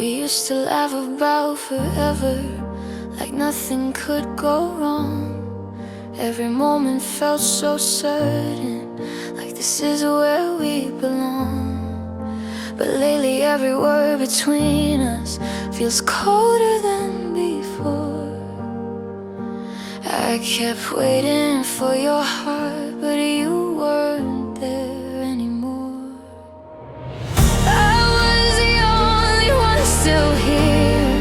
we used to laugh about forever, like nothing could go wrong. Every moment felt so certain, like this is where we belong. But lately every word between us feels colder than before. I kept waiting for your heart, but you weren't there anymore. I was the only one still here,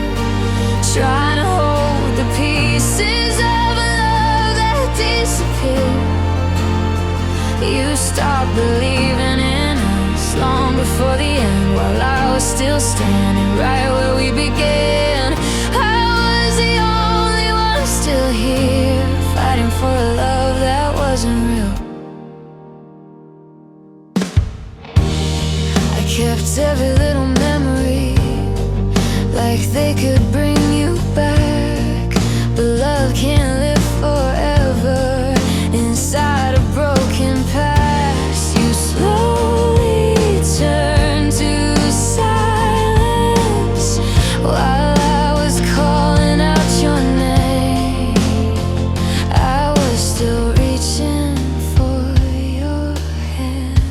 trying to hold the pieces of a love that disappeared. You stopped believing in us long before the end, while I was still standing right where we began. I was the only one still here, fighting for a love that wasn't real. I kept every little memory, like they could bring you back. But love can't live forever inside a broken past. You slowly turned to silence while I was calling out your name. I was still reaching for your hand,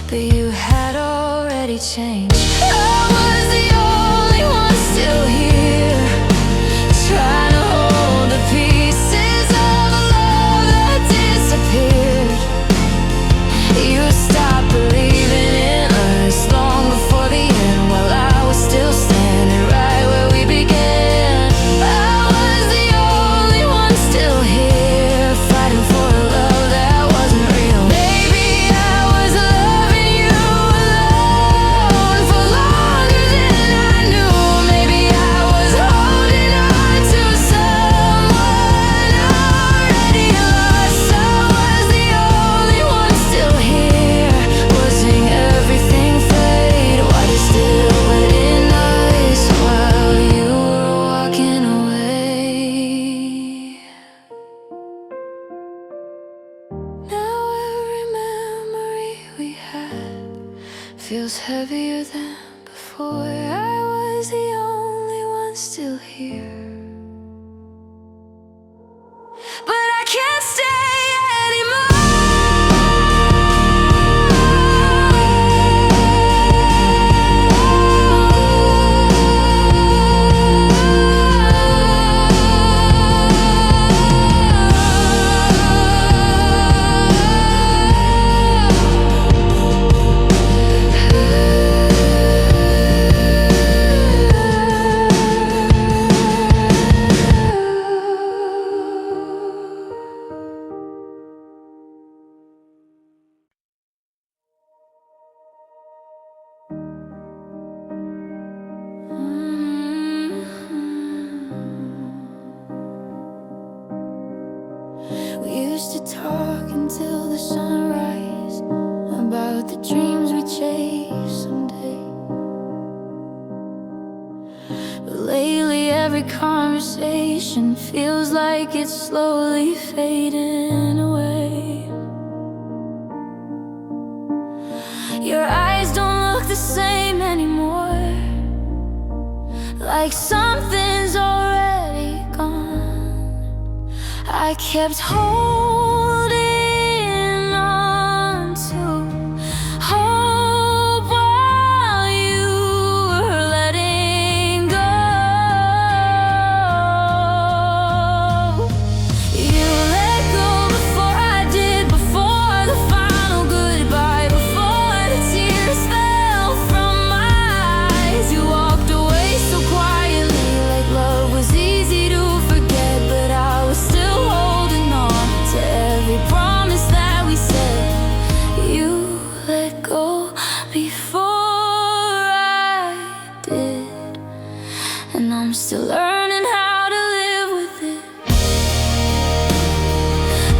but you had already changed. I was the only one still here, trying to hold the pieces of a love that disappeared. You stopped believing in us long before the end, while I was still standing right where we began. I was the only one still here, fighting for a love that wasn't real. Maybe I was loving you alone for longer than I knew. Maybe I was holding on to someone already lost. I was the only one still here, watching everything fade, while you still within us while you were walking away. Now every memory we had feels heavier than before. I was the only one still here, but I can't stay We used to talk until the sunrise about the dreams we chase someday. But lately every conversation feels like it's slowly fading away. Your eyes don't look the same anymore, like something's already gone. I kept holding on to hope while you were letting go. You let go before I did, before the final goodbye, before the tears fell from my eyes. You walked away so quietly, like love was easy to forget, but I was still holding on to every promise that we said. You let go before I did, and I'm still learning how to live with it.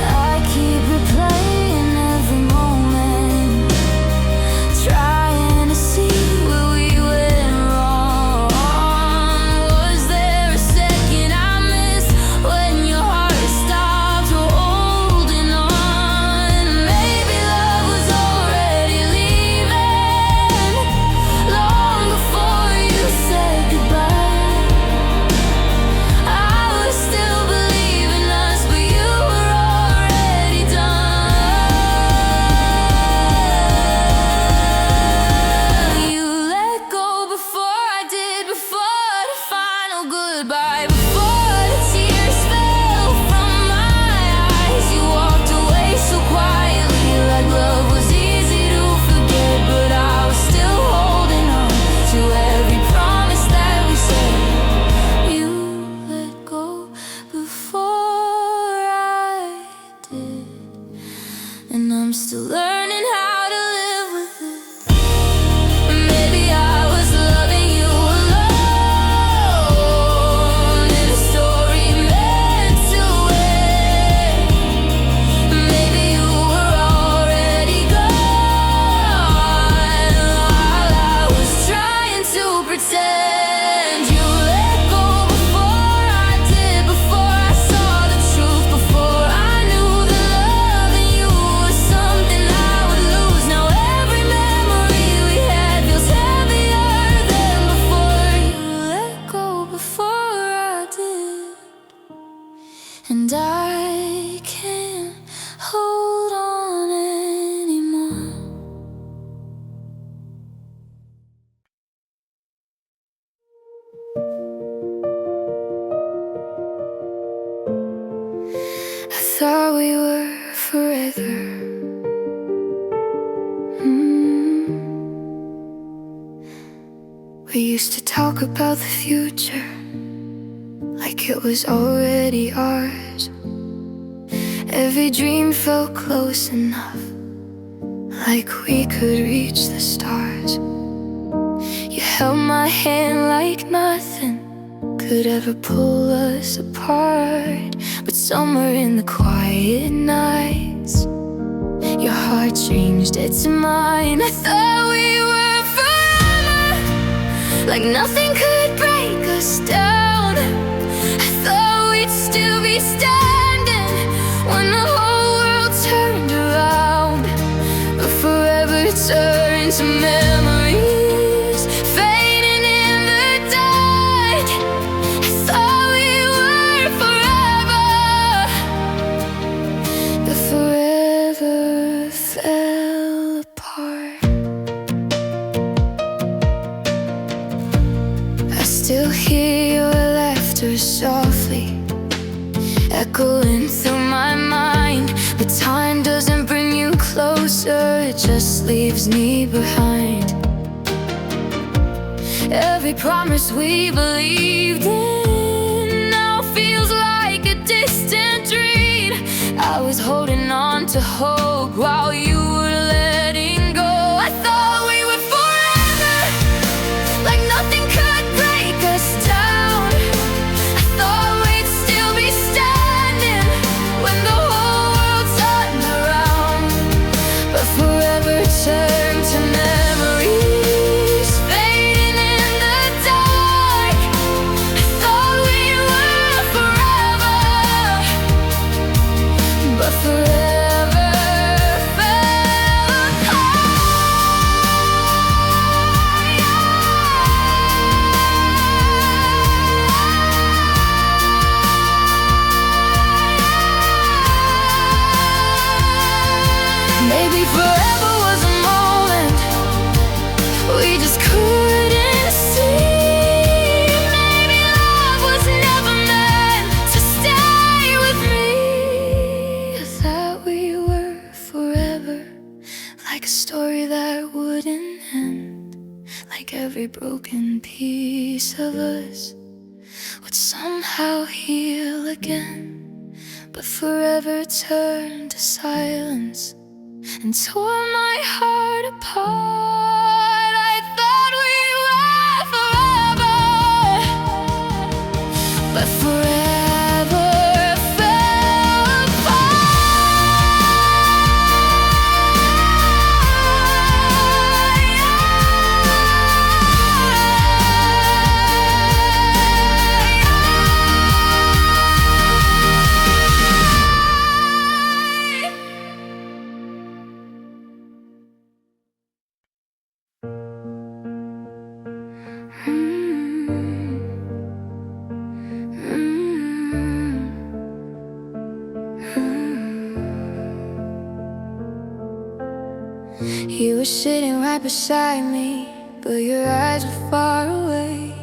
I keep replaying every moment, trying to see where we went wrong. Was there a second I missed when your heart stopped holding on? Maybe love was already leaving long before you said goodbye before the tears fell from my eyes. You walked away so quietly, like love was easy to forget, but I was still holding on to every promise that we said. You let go before I did, and I'm still learning how to live with it. Maybe I was loving you alone in a story meant to end. Maybe you were already gone while I was trying to pretend. You let go before I did, before I saw the truth, before I knew that loving you was something I would lose. Now every memory we had feels heavier than before. You let go before I did, and I can't hold on anymore. I thought we were forever. We used to talk about the future like it was already ours. Every dream felt close enough, like we could reach the stars. You held my hand like nothing could ever pull us apart. But somewhere in the quiet nights, your heart changed it to mine. I thought we were forever, like nothing could break us down. I thought we'd still be standing when the whole world turned around. But forever turned to memories fading in the dark. I thought we were forever, but forever fell apart. I still hear your laughter softly echoing through my mind. But time doesn't bring you closer, it just leaves me behind. Every promise we believed in now feels like a distant dream. I was holding on to hope while you were letting go. I thought we were forever, like nothing could break us down. I thought we'd still be standing when the whole world turned around. But forever turned to memories fading in the dark. I thought we were forever, but forever fell apart. Maybe forever was a moment we just couldn't see. Maybe love was never meant to stay with me. I thought we were forever, like a story that wouldn't end, like every broken piece of us would somehow heal again. But forever turned to silence and tore my heart apart. I thought we were forever, but forever fell You were sitting right beside me, but your eyes were far away.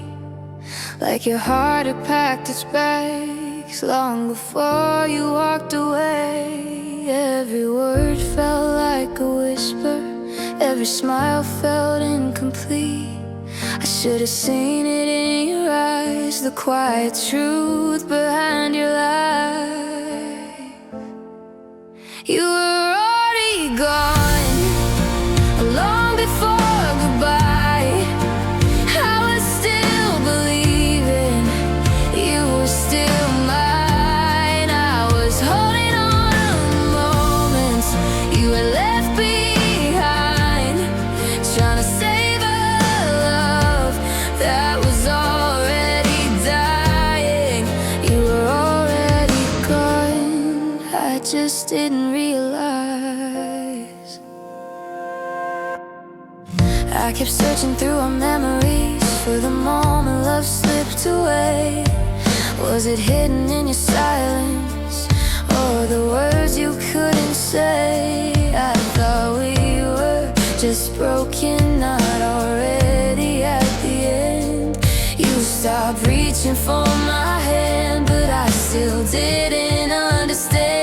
like your heart had packed its bags long before you walked away. Every word felt like a whisper, every smile felt incomplete. I should have seen it in your eyes, the quiet truth behind your lies. You were already gone, long before goodbye. I was still believing you were still mine. I was holding on to the moments you had left behind, trying to save a love that was already dying. You were already gone, I just didn't realize. I kept searching through our memories for the moment love slipped away. Was it hidden in your silence, or the words you couldn't say? I thought we were just broken, not already at the end. You stopped reaching for my hand, but I still didn't understand.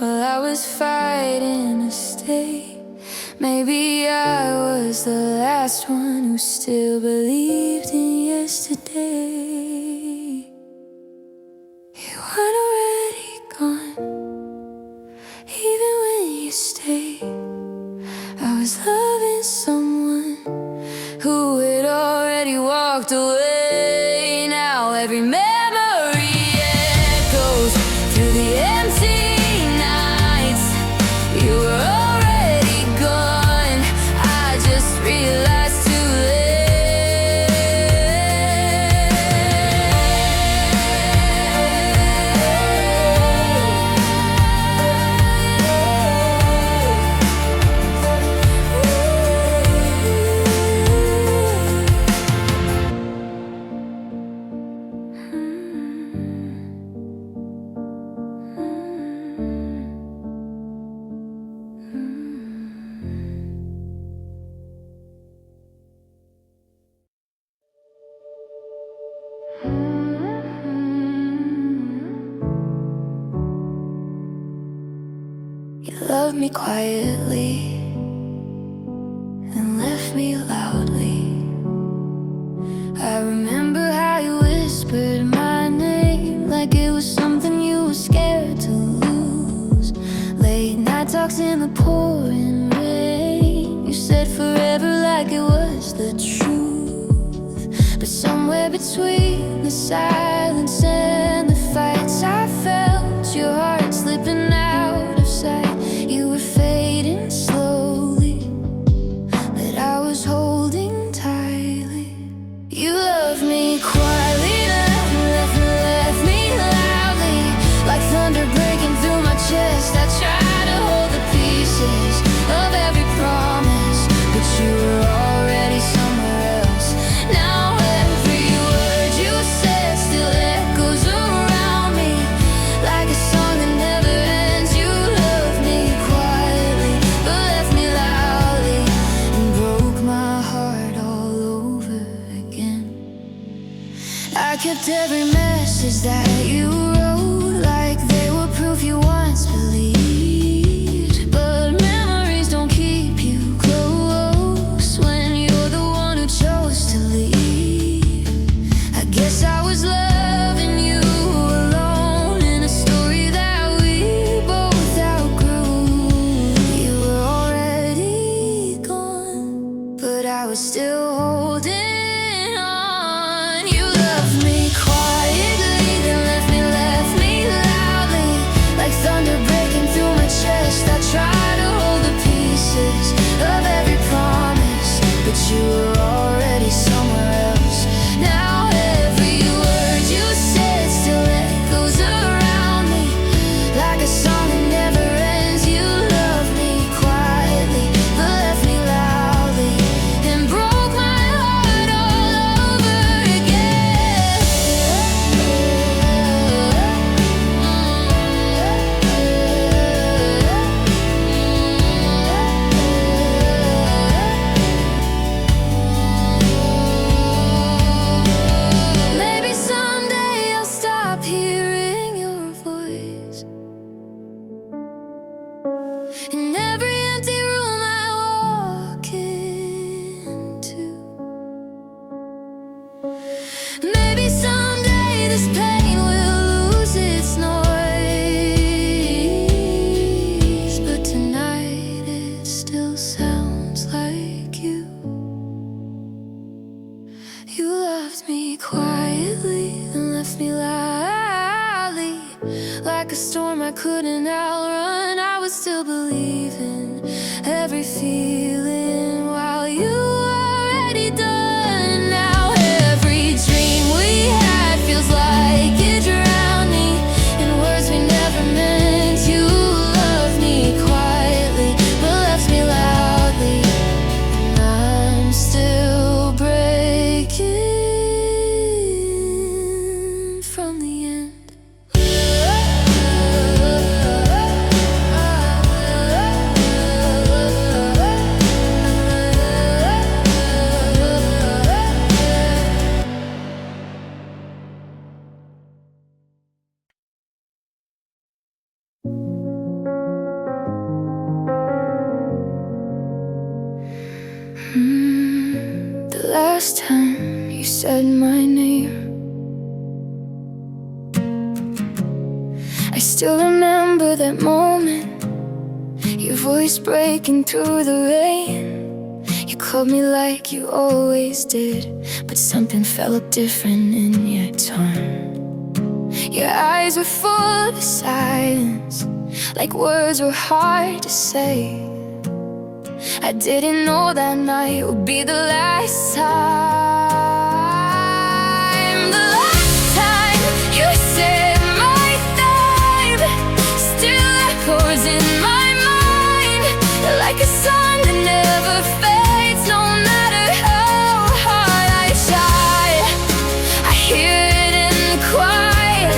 While I was fighting to stay, maybe I was the last one who still believed in yesterday. You weren't already gone, even when you stayed. I was loving someone who had already walked away. Now every memory echoes through the empty. You were already gone, I just realized too You loved me quietly and left me loudly. I remember how you whispered my name like it was something you were scared to lose. Late night talks in the pouring rain. You said forever like it was the truth. But somewhere between the silence and the fights, I felt your heart slipping out of sight. You were fading slowly, but I was holding tightly. You loved me quietly, left me loudly, like thunder breaking through my chest. I tried to hold the pieces of every promise, but you were already somewhere else. Now every word you said still echoes around me, like a song that never ends. You loved me quietly, but left me loudly, and broke my heart all over again. I kept every message that you wrote like they were proof you once believed. But memories don't keep you close when you're the one who chose to leave. I guess I was loving you alone in a story that we both outgrew. You were already gone, but I was still holding on. You this pain will lose its noise, but tonight it still sounds like you. You loved me quietly and left me loudly, like a storm I couldn't outrun. I was still believing every feeling while you were already done. Now every dream we had feels like it drowned me in words we never meant. You loved me quietly but left me loudly, and I'm still breaking from the end. The last time you said my name, I still remember that moment, your voice breaking through the rain. You called me like you always did, but something felt different in your tone. Your eyes were full of silence, like words were hard to say. I didn't know that night would be the last time. The last time you said my name still echoes in my mind, like a song that never fades, no matter how hard I try. I hear it in the quiet,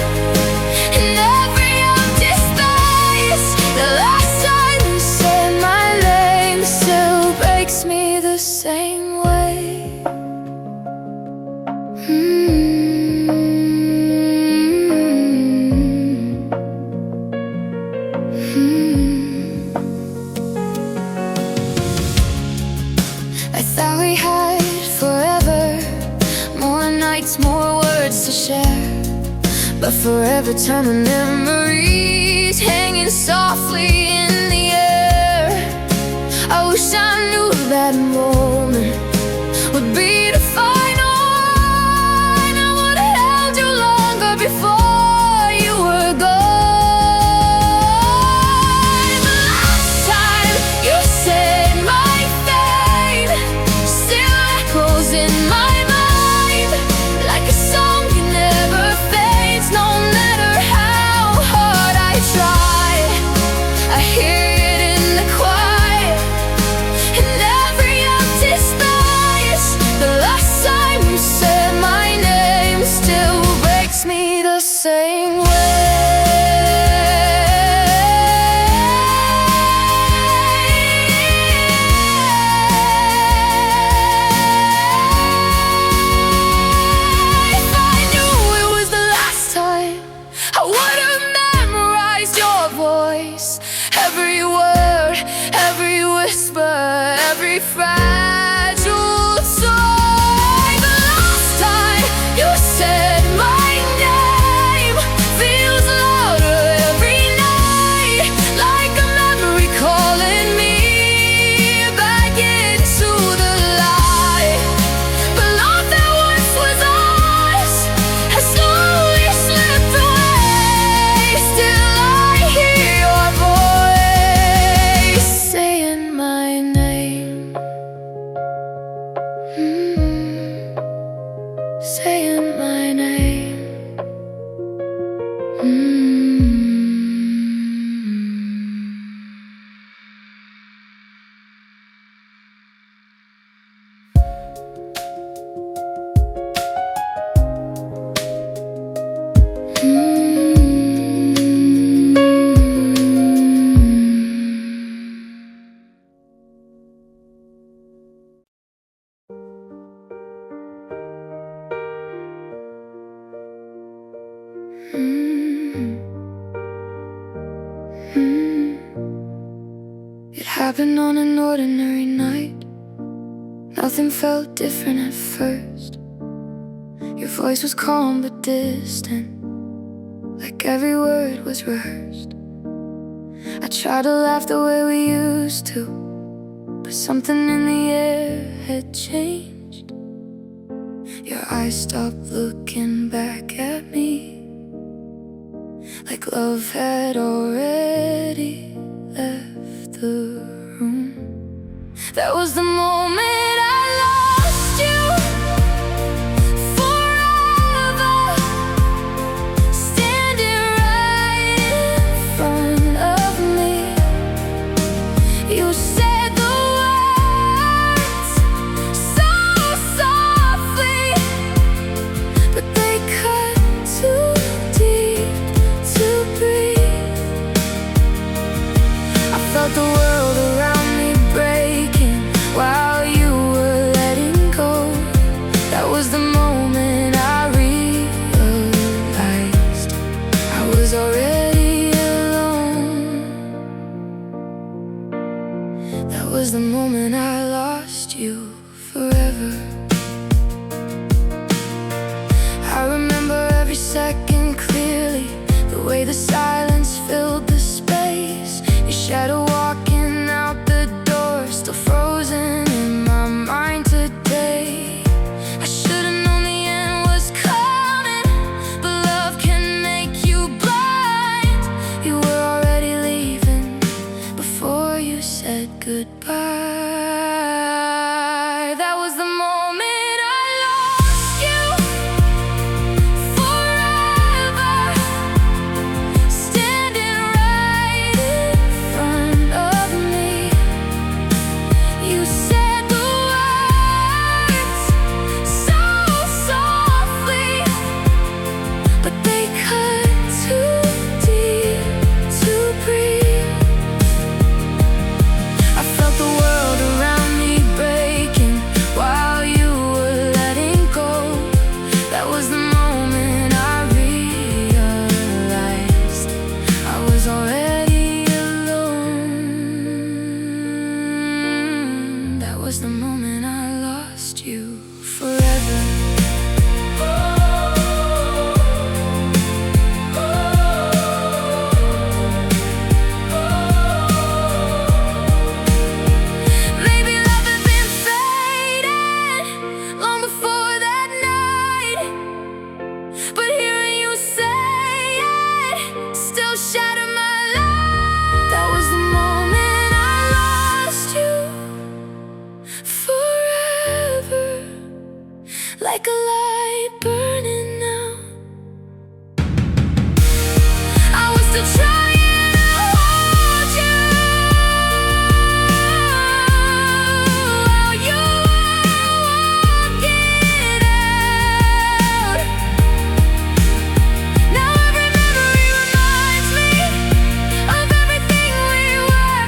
in every empty space. The last time you said my name still breaks me the same way. I thought we had forever, more nights, more words to share, but forever turned to memories hanging softly in the air. I wish I knew that moment would be the final one. I would have held you longer before you were gone. The last time you said my name still echoes in my mind, like a song that never fades, no matter how hard I try. I hear it in the quiet, in every empty space. The last time you said my name still breaks me the same way. If I knew it was the last time, I would have memorized your voice, every word, every whisper, every fragile sigh. The last time you said my name feels louder every night, like a memory calling me back into the light. But love that once was ours has slowly slipped away. Still I hear your voice saying my name, saying my name. It happened on an ordinary night. Nothing felt different at first. Your voice was calm but distant, like every word was rehearsed. I tried to laugh the way we used to, but something in the air had changed. Your eyes stopped looking back at me, like love had already left the room. That was the moment I lost you forever, standing right in front of me. You said the words so softly, but they cut too deep to breathe. I felt the world around me breaking while you were letting go. That was the moment I realized I was already alone. That was the moment I lost you forever. I remember every second clearly, the way the silence filled the space. Your shadow walking out the door, still frozen in my mind today. I should've known the end was coming, but love can make you blind. You were already leaving before you said goodbye. That was the moment I lost you forever, standing right in front of me. You said the words so softly, but they cut too deep to breathe. I felt the world around me breaking while you were letting go. That was the moment I realized I was already alone. That was the moment I lost you forever. Maybe love had been faded long before that night, but hearing you say it still shattered my life. That was the moment I lost you forever, like a light burning now. I was still trying to hold you while you were walking out. Now every memory reminds me of everything we were.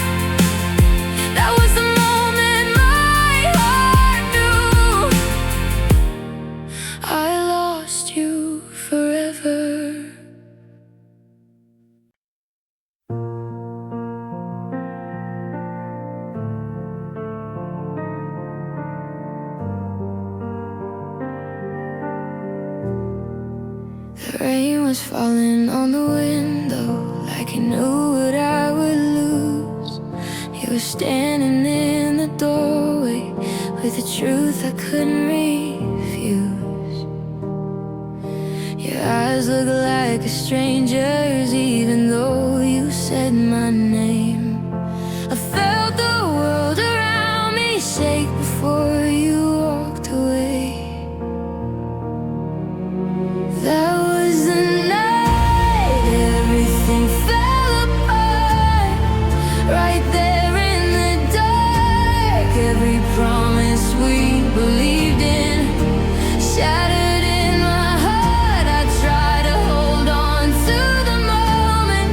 That was the moment my heart knew I lost you forever. The rain was falling on the window, like you knew what I would lose. You were standing in the doorway with a truth I couldn't refuse. Your eyes looked like a stranger's, even though you said my name. I felt the world around me shake before you walked away. That was the night everything fell apart, right there in the dark. Every promise we believed in shattered in my heart. I tried to hold on to the moment,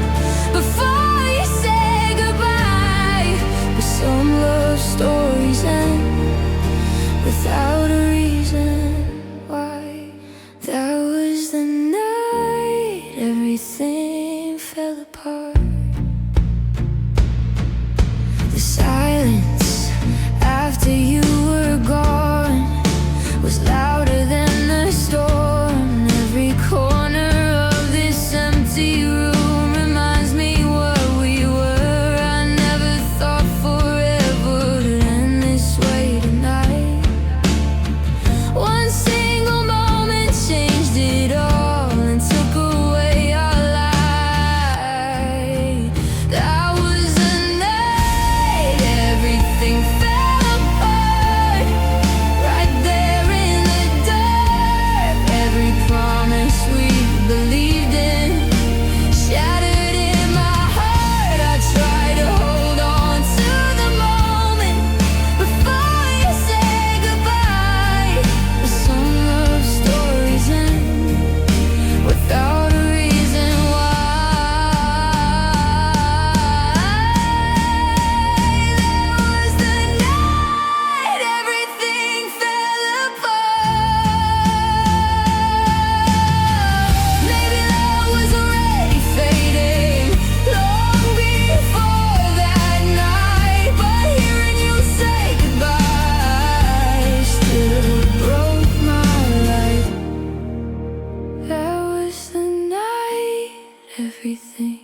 everything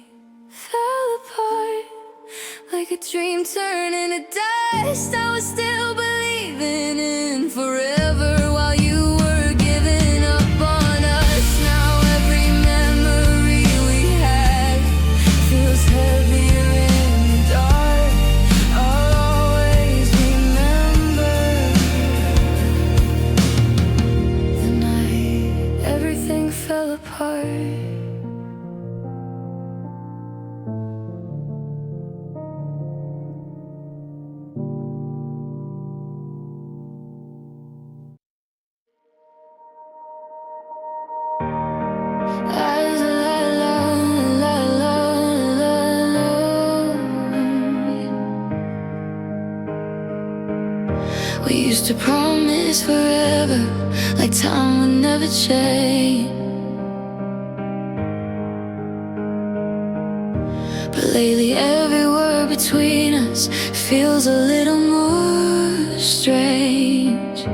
fell apart, like a dream turning to dust. I was still believing in forever while you were giving up on us. Now every memory we had feels heavier in the dark. I'll always remember the night everything fell apart. We used to promise forever, like time would never change. But lately every word between us feels a little more strange.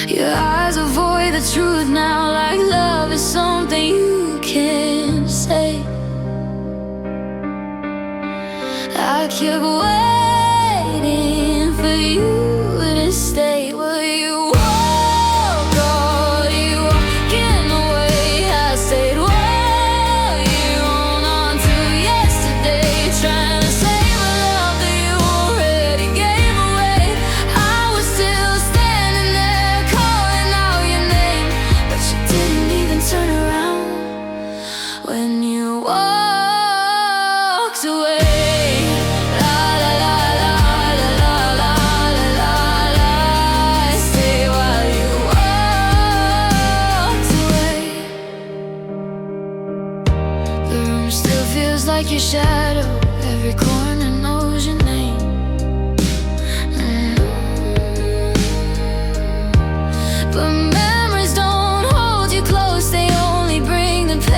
Your eyes avoid the truth now, like love is something you can't say. I kept waiting for you to stay. Will you walk or you walking away? I stayed while you hold on to yesterday, trying to save a love that you already gave away. I was still standing there calling out your name, but you didn't even turn around when you walked away. Like your shadow, every corner knows your name. But memories don't hold you close, they only bring the pain.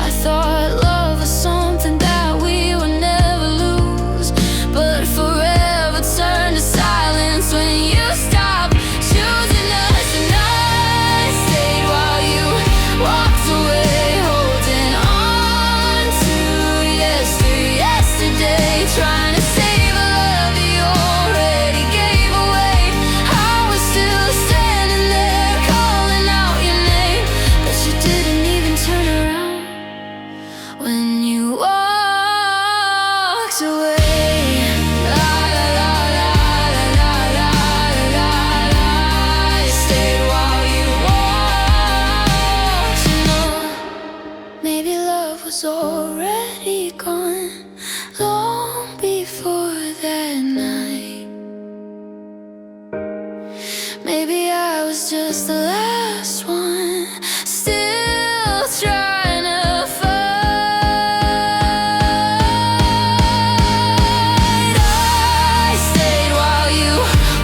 I thought love was something that we would never lose, but forever turned to silence when you stopped choosing us. And I stayed while you walked away, holding on to yesterday, trying to save a love you already gave away. I was still standing there calling out your name, but you didn't even turn around when you walked away. La la la la la la la la. I stayed while you walked. You know, maybe love was already gone long before that night. Maybe I was just the last one, still trying to fight. I stayed while you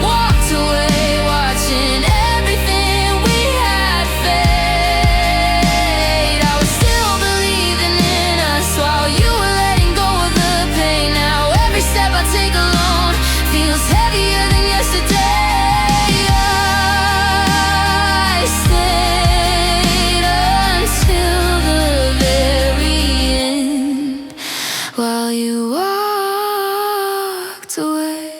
walked away, watching everything we had fade. I was still believing in us while you were letting go of the pain. Now every step I take alone feels heavier than yesterday. I stayed until the very end while you walked away.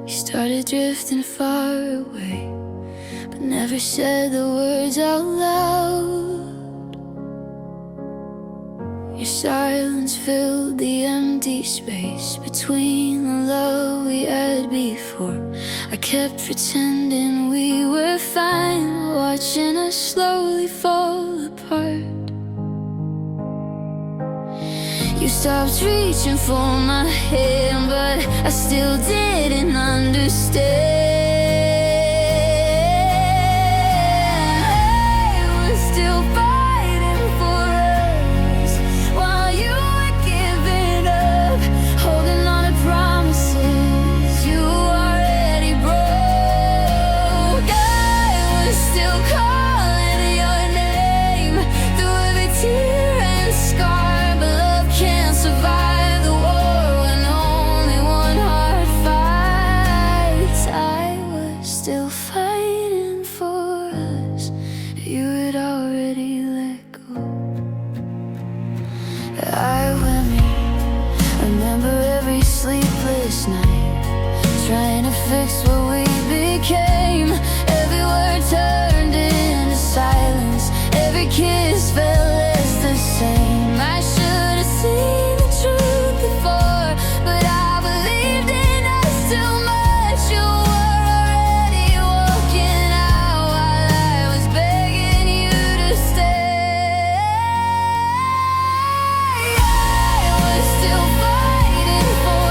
You started drifting far away, but never said the words out loud. Your silence filled the empty space between the love we had before. I kept pretending we were fine, watching us slowly fall apart. You stopped reaching for my hand, but I still didn't understand. I was still fighting for us while you were giving up, holding on to promises you already broke. I was still fix what we became. Every word turned into silence, every kiss felt less the same. I should have seen the truth before, but I believed in us too much. You were already walking out while I was begging you to stay. I was still fighting for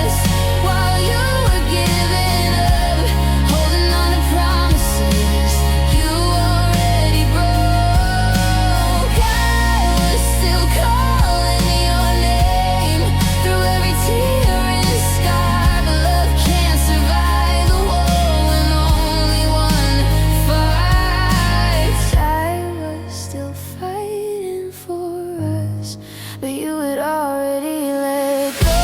us while you were giving up, holding on to promises you already broke. I was still calling your name through every tear and scar, but love can't survive the war when only one fights. I was still fighting for us, but you had already let go.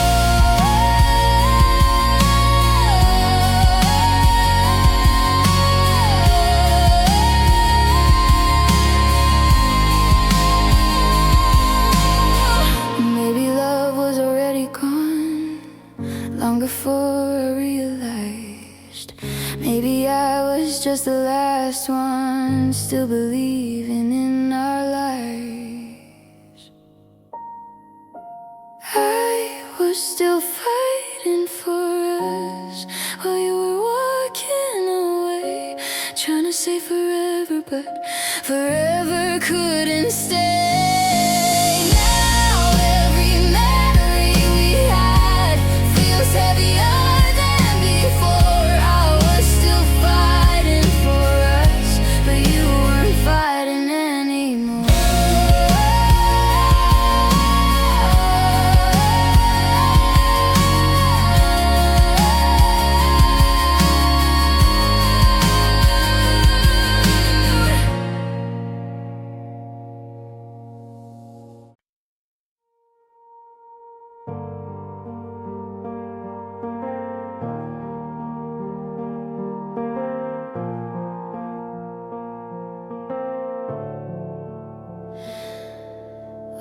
Maybe love was already gone long before I realized. Maybe I was just the last one still believing in our lives. I was still fighting for us while you were walking away, trying to say forever, but forever couldn't stay. Now every memory we had feels heavier than before. I was still fighting for us, but you weren't fighting anymore.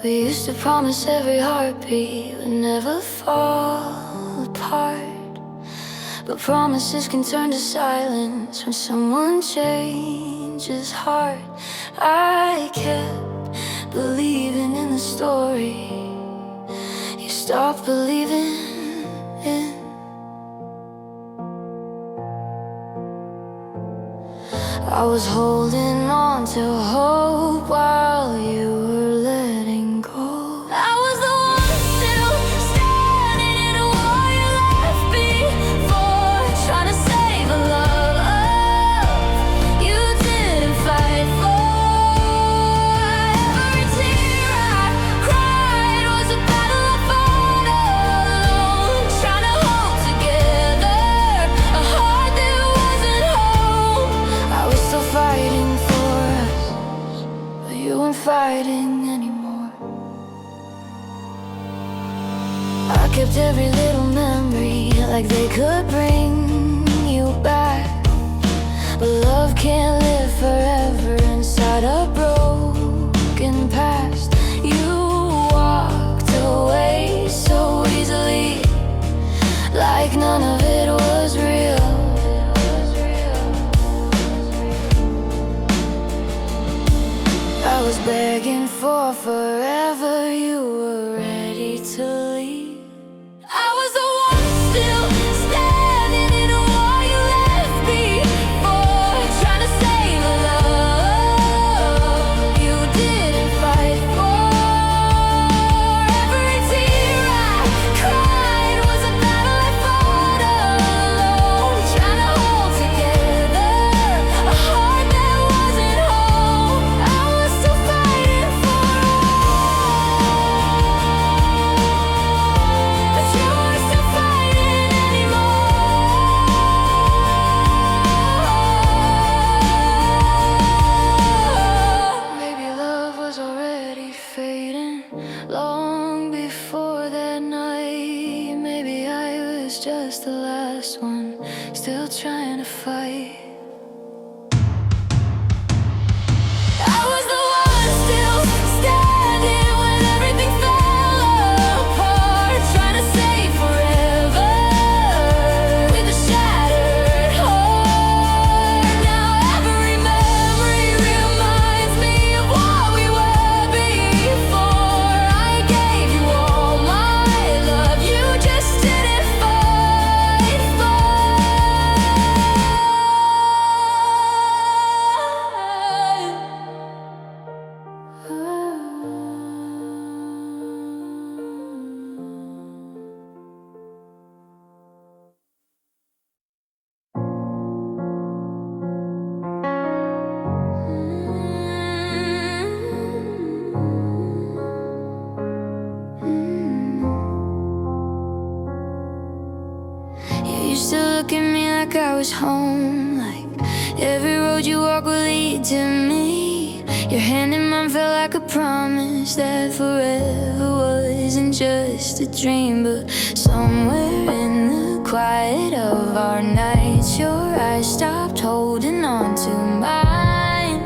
We used to promise every heartbeat would never fall apart, but promises can turn to silence when someone changes heart. I kept believing in the story you stopped believing in. I was holding on to hope while you were letting go. I was the one still standing in a war you left me for, trying to save a love you didn't fight for. Every tear I cried was a battle I fought alone, trying to hold together a heart that wasn't home. I was still fighting for us, but you weren't fighting anymore. I kept every little memory like they could bring you back, but love can't live forever inside a broken past. You walked away so easily, like none of it was real. I was begging for forever, you were ready to leave. I was the one still standing in a war you left me for, trying to save a love you didn't fight for. Every tear I cried was a battle I fought alone, trying to hold together a heart that wasn't home. I was still fighting for us. like I was home, like every road you walk will lead to me. Your hand in mine felt like a promise that forever wasn't just a dream. But somewhere in the quiet of our nights, your eyes stopped holding on to mine.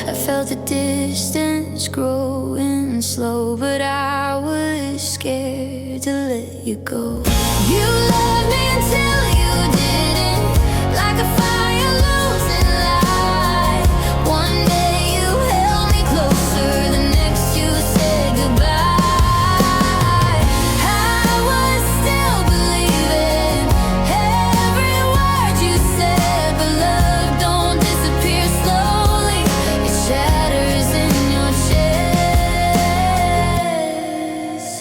I felt the distance growing slow, but I was scared to let you go. You loved me until you didn't, like a fire losing light. One day you held me closer, the next you said goodbye. I was still believing every word you said, but love don't disappear slowly, it shatters in your chest.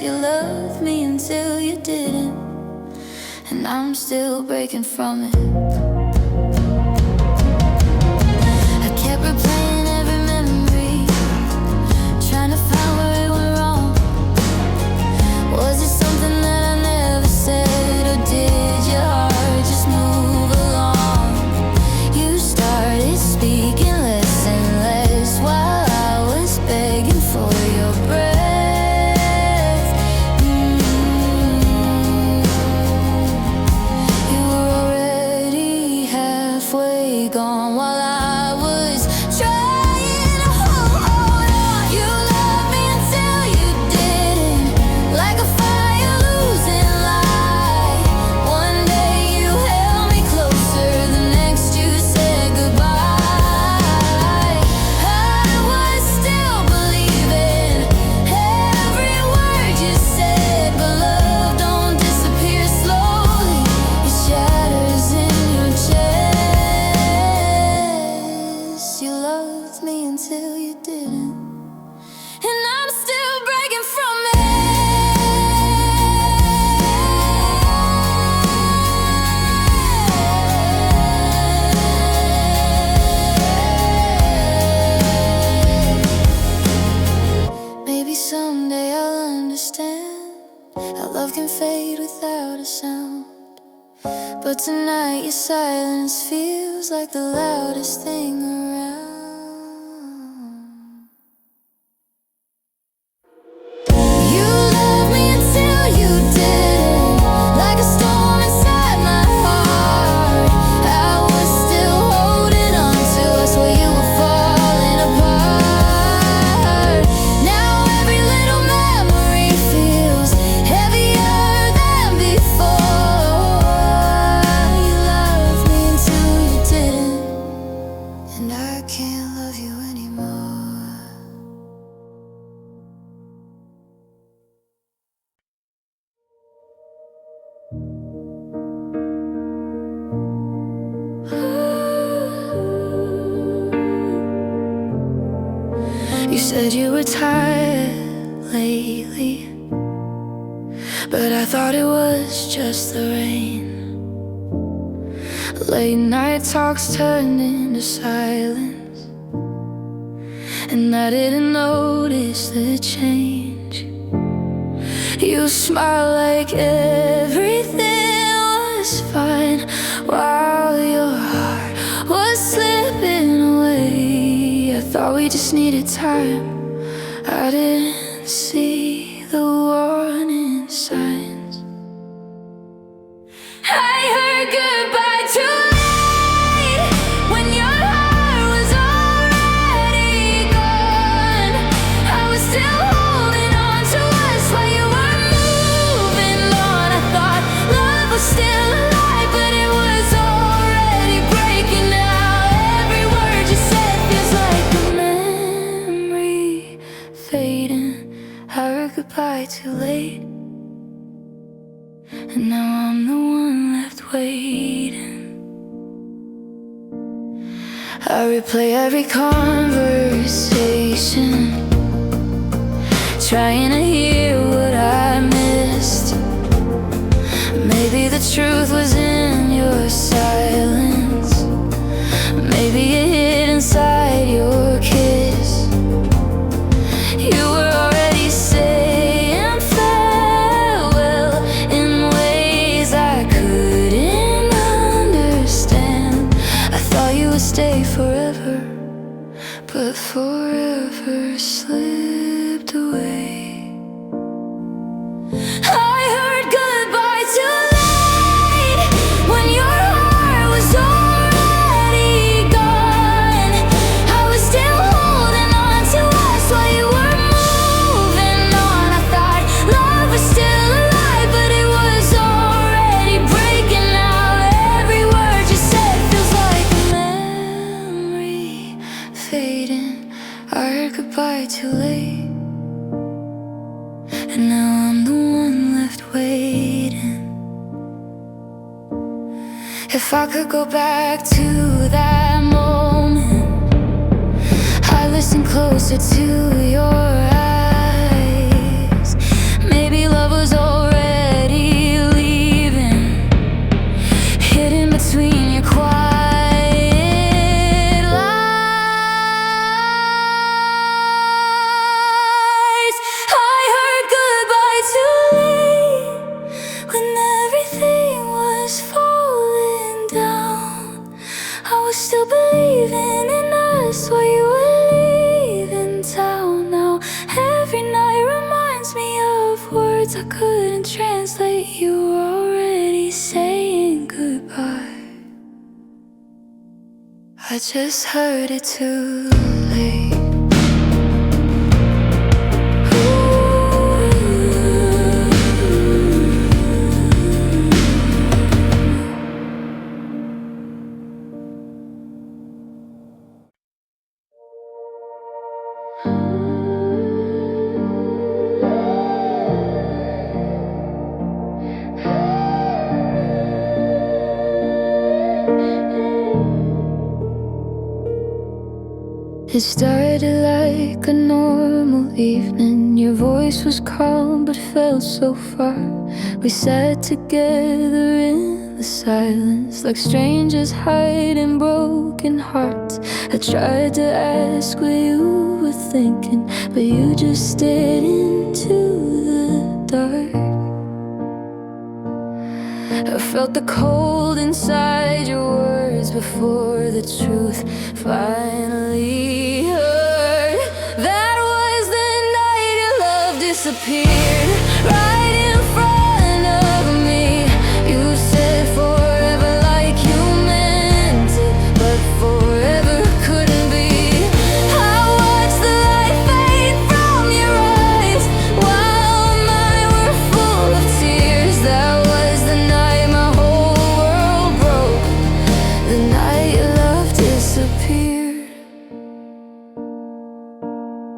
You loved me until you didn't, and I'm still breaking from it. I kept replaying every memory, trying to find where it went wrong. Was it something that I never said, or did your heart just move along? You started speaking less and less while I was begging for your breath. You were already halfway gone while I was trying to hold on. You loved me until you didn't, like a fire losing light. One day you held me closer, the next you said goodbye. I was still believing every word you said, but love don't disappear slowly, it shatters in your chest. You loved me until you didn't, and I'm still breaking from it. Maybe someday I'll understand how love can fade without a sound. But tonight your silence feels like the loudest thing around. You loved me until you didn't, like a storm inside my heart. I was still holding on to us while you were falling apart. Now every little memory feels heavier than before. You loved me until you didn't, and I can't love you anymore. You said you were tired lately, but I thought it was just the rain. Late night talks turned into silence, and I didn't notice the change. You smiled like everything was fine, while your heart was slipping away. I thought we just needed time, I didn't see the warning signs. I heard goodbye too late, when your heart was already gone. I was still holding on to us while you were moving on. I thought love was still alive, but it was already breaking now. Every word you said feels like a memory fading. I heard goodbye too late, and now I'm the one left waiting. I replay every conversation, trying to hear what I missed. Maybe the truth was in your silence, maybe it hid inside your kiss. You were already saying farewell. stay forever, but forever slipped away. I heard goodbye too late when your heart was already gone. I was still holding on to us while you were moving on. I thought love was still alive, but it was already breaking out. Every word you said feels like a memory fading. I heard goodbye too late, and now I'm the one left waiting. If I could go back to that moment, I'd listen closer to your eyes. Maybe love was already leaving, hidden between your quiet lies. I heard goodbye too late when everything was falling down. I was still believing in us while you were leaving town. Now every night reminds me of words I couldn't translate. You were already saying goodbye. I just heard it too late. It started like a normal evening. Your voice was calm but felt so far. We sat together in the silence, like strangers hiding broken hearts. I tried to ask what you were thinking, but you just stared into the dark. I felt the cold inside your words before the truth finally heard. That was the night your love disappeared, right in front of me. You said forever like you meant it, but forever couldn't be. I watched the light fade from your eyes while mine were full of tears. That was the night my whole world broke, the night your love disappeared.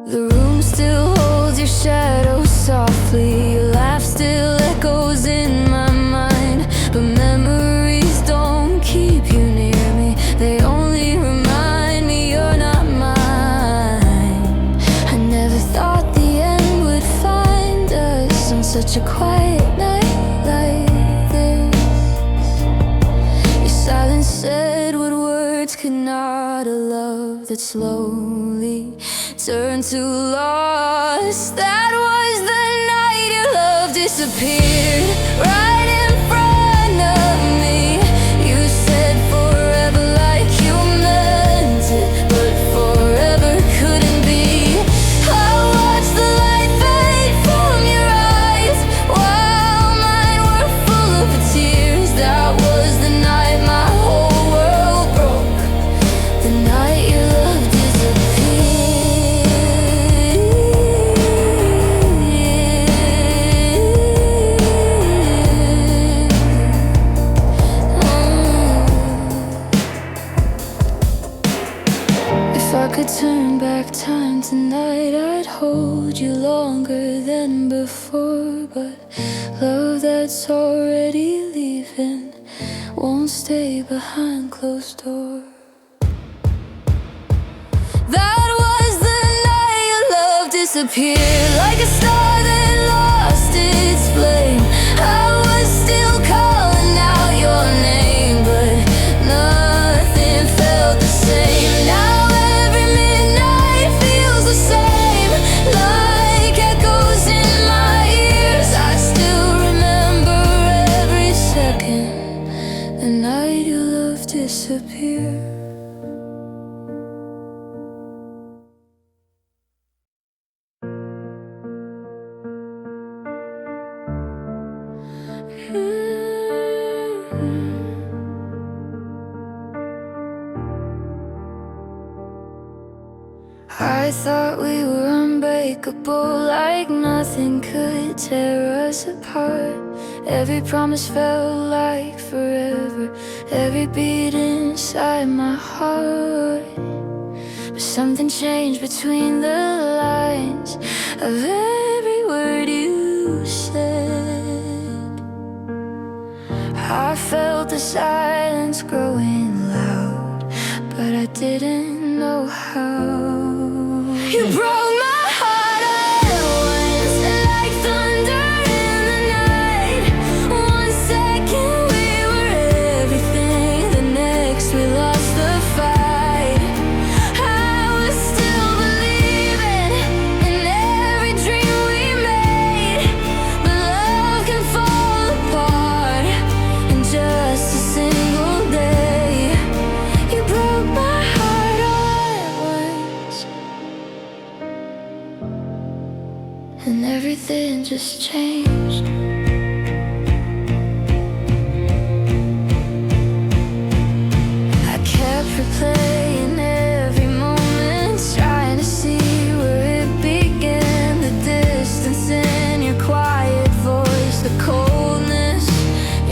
The room still holds your shadow softly. Your laugh still echoes in my mind, but memories don't keep you near me. They only remind me you're not mine. I never thought the end would find us on such a quiet night like this. Your silence said what words could not. A love that slowly turned to loss. That was the night your love disappeared, right in front of me. You said forever like you meant it, but forever couldn't be. I watched the light fade from your eyes while mine were full of tears. That was the night my whole world broke, the night your love disappeared. If I could turn back time tonight, I'd hold you longer than before. But love that's already leaving won't stay behind closed doors. That was the night your love disappeared, like a star that lost its flame. I was still calling out your name, but nothing felt the same. Now every midnight feels the same, like echoes in my ears. I still remember every second, the night your love disappeared. thought we were unbreakable, like nothing could tear us apart. Every promise felt like forever, every beat inside my heart. But something changed between the lines of every word you said. I felt the silence growing loud, but I didn't know how. You broke my heart all at once, like thunder in the night. One second we were everything, the next we lost the fight. I was still believing in every dream we made, but love can fall apart in just a single day. You broke my heart all at once, and everything just changed. I kept replaying every moment, trying to see where it began. The distance in your quiet voice, the coldness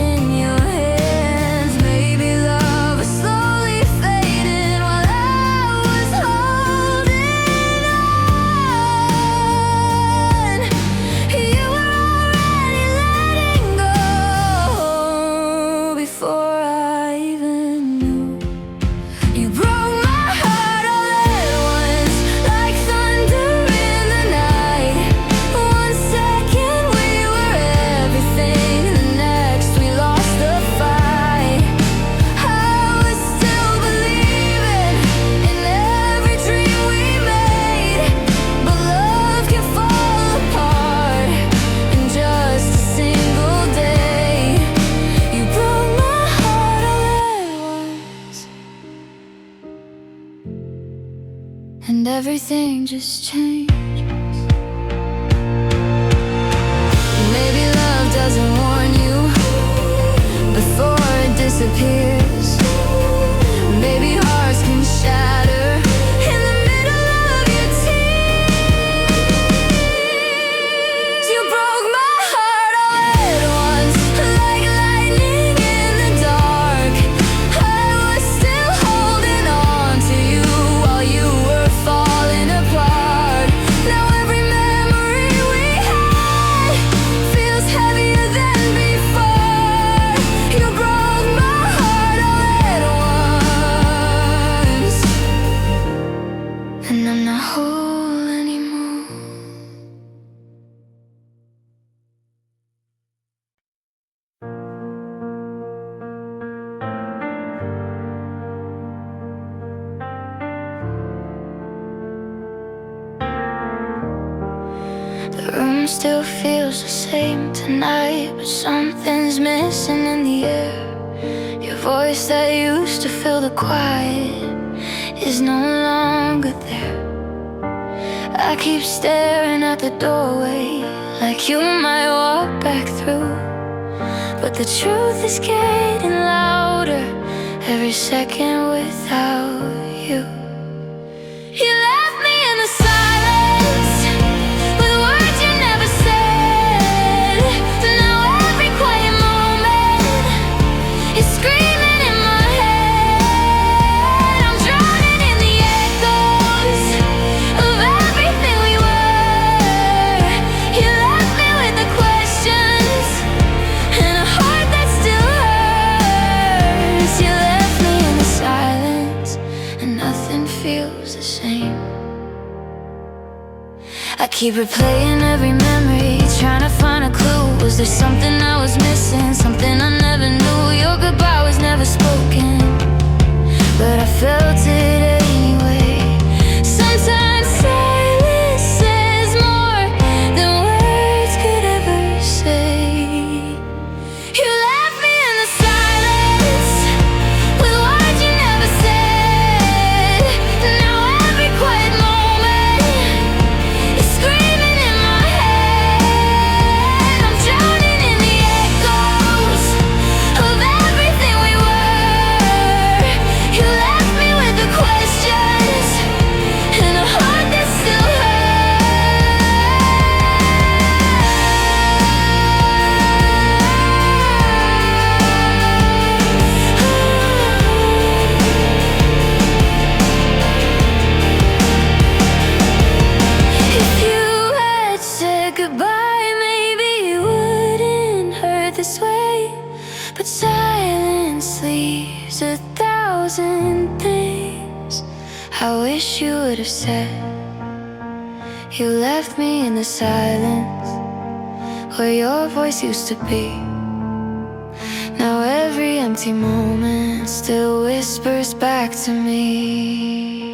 in your hands. Maybe love was slowly fading while I was holding on. You were already letting go before I even knew. You broke my heart all at once, like thunder in the night. One second we were everything, the next we lost the fight. I was still believing in every dream we made, but love can fall apart in just a single day. You broke my heart all at once, and everything just changed. Maybe love doesn't warn you before it disappears. Maybe hearts can shatter in the middle of your tears. You broke my heart all at once, like lightning in the dark. I was still holding on to you while you were falling apart. Now every memory we had feels heavier than before. You broke my heart all at once, and I'm not whole anymore. The room still feels the same tonight, but something's missing in the air. Your voice that used to fill the quiet is no longer there. I keep staring at the doorway, like you might walk back through, but the truth is getting louder every second without you. You left me in the silence with words you never said. Now every quiet moment is screaming in my head. I'm drowning in the echoes of everything we were. You left me with the questions and a heart that still hurts. You left me in the silence, and nothing feels the same. I keep replaying every memory, trying to find a clue. Was there something I was missing, something I never knew? Your goodbye was never spoken, but I felt it anyway. Sometimes silence says more than words could ever say. You left me in the silence with words you never said. Now every quiet moment is screaming in my head. I'm drowning in the echoes but silence leaves 1,000 things I wish you would have said. You left me in the silence where your voice used to be. Now every empty moment still whispers back to me.